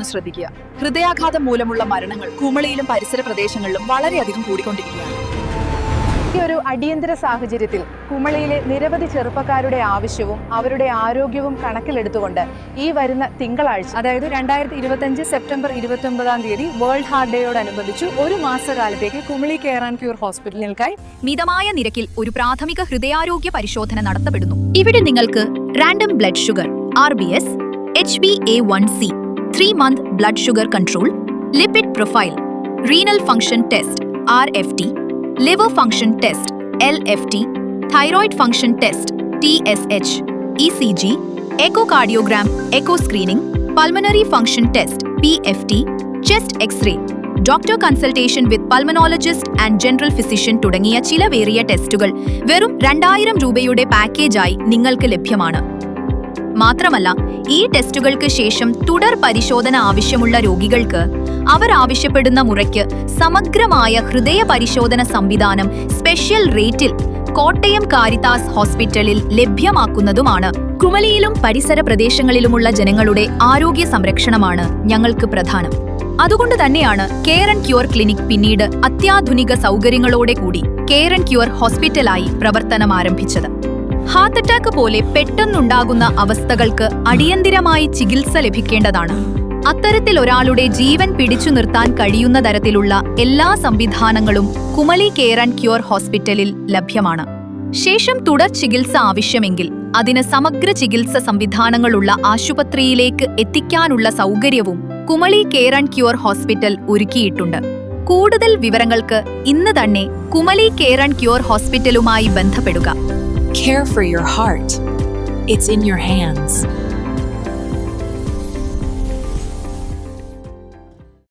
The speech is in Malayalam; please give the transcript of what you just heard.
ഒന്ന് ശ്രദ്ധിക്കുക. ഹൃദയാഘാതം മൂലമുള്ള മരണങ്ങൾ കുമളിയിലും പരിസര പ്രദേശങ്ങളിലും വളരെയധികം കൂടിക്കൊണ്ടിരിക്കുകയാണ്. ഈ ഒരു അടിയന്തര സാഹചര്യത്തിൽ കുമളിയിലെ നിരവധി ചെറുപ്പക്കാരുടെ ആവശ്യവും അവരുടെ ആരോഗ്യവും കണക്കിലെടുത്തുകൊണ്ട് ഈ വരുന്ന തിങ്കളാഴ്ച, അതായത് 2025 സെപ്റ്റംബർ 29 വേൾഡ് ഹാർട്ട് ഡേയോടനുബന്ധിച്ച് ഒരു മാസകാലത്തേക്ക് കുമളി കെയർ ആൻഡ് ക്യൂർ ഹോസ്പിറ്റലുകൾക്കായി മിതമായ നിരക്കിൽ ഒരു പ്രാഥമിക ഹൃദയാരോഗ്യ പരിശോധന നടത്തപ്പെടുന്നു. ഇവിടെ നിങ്ങൾക്ക് random blood sugar RBS, HbA1c, 3-month blood sugar control, lipid profile, renal function test RFT, liver function test LFT, thyroid function test TSH, ECG, echocardiogram, echo screening, pulmonary function test PFT, chest X-ray, doctor consultation with pulmonologist and general physician തുടങ്ങിയ ചിലവേറിയ ടെസ്റ്റുകൾ വെറും 2000 രൂപയുടെ പാക്കേജായി നിങ്ങൾക്ക് ലഭ്യമാണ്. മാത്രമല്ല, ഈ ടെസ്റ്റുകൾക്ക് ശേഷം തുടർ പരിശോധന ആവശ്യമുള്ള രോഗികൾക്ക് അവർ ആവശ്യപ്പെടുന്ന മുറയ്ക്ക് സമഗ്രമായ ഹൃദയ പരിശോധന സംവിധാനം സ്പെഷ്യൽ റേറ്റിൽ കോട്ടയം കാരിത്താസ് ഹോസ്പിറ്റലിൽ ലഭ്യമാക്കുന്നതുമാണ്. കുമളിയിലും പരിസര പ്രദേശങ്ങളിലുമുള്ള ജനങ്ങളുടെ ആരോഗ്യ സംരക്ഷണമാണ് ഞങ്ങൾക്ക് പ്രധാനം. അതുകൊണ്ട് തന്നെയാണ് കെയർ ആൻഡ് ക്യൂർ ക്ലിനിക് പിന്നീട് അത്യാധുനിക സൗകര്യങ്ങളോടെ കൂടി കെയർ ആൻഡ് ക്യൂർ ഹോസ്പിറ്റലായി പ്രവർത്തനം ആരംഭിച്ചത്. ഹാർട്ട് അറ്റാക്ക് പോലെ പെട്ടെന്നുണ്ടാകുന്ന അവസ്ഥകൾക്ക് അടിയന്തിരമായി ചികിത്സ ലഭിക്കേണ്ടതാണ്. അത്തരത്തിൽ ഒരാളുടെ ജീവൻ പിടിച്ചു നിർത്താൻ കഴിയുന്ന തരത്തിലുള്ള എല്ലാ സംവിധാനങ്ങളും കുമളി കെയർ ആൻഡ് ക്യൂർ ഹോസ്പിറ്റലിൽ ലഭ്യമാണ്. ശേഷം തുടർ ചികിത്സ ആവശ്യമെങ്കിൽ അതിന് സമഗ്ര ചികിത്സ സംവിധാനങ്ങളുള്ള ആശുപത്രിയിലേക്ക് എത്തിക്കാനുള്ള സൗകര്യവും Kumily care and cure hospital ഒരുക്കിയിട്ടുണ്ട്. കൂടുതൽ വിവരങ്ങൾക്ക് ഇന്ന് തന്നെ കുമളി കെയർ ആൻഡ് ക്യൂർ ഹോസ്പിറ്റലുമായി ബന്ധപ്പെടുക. Care for your heart. It's in your hands.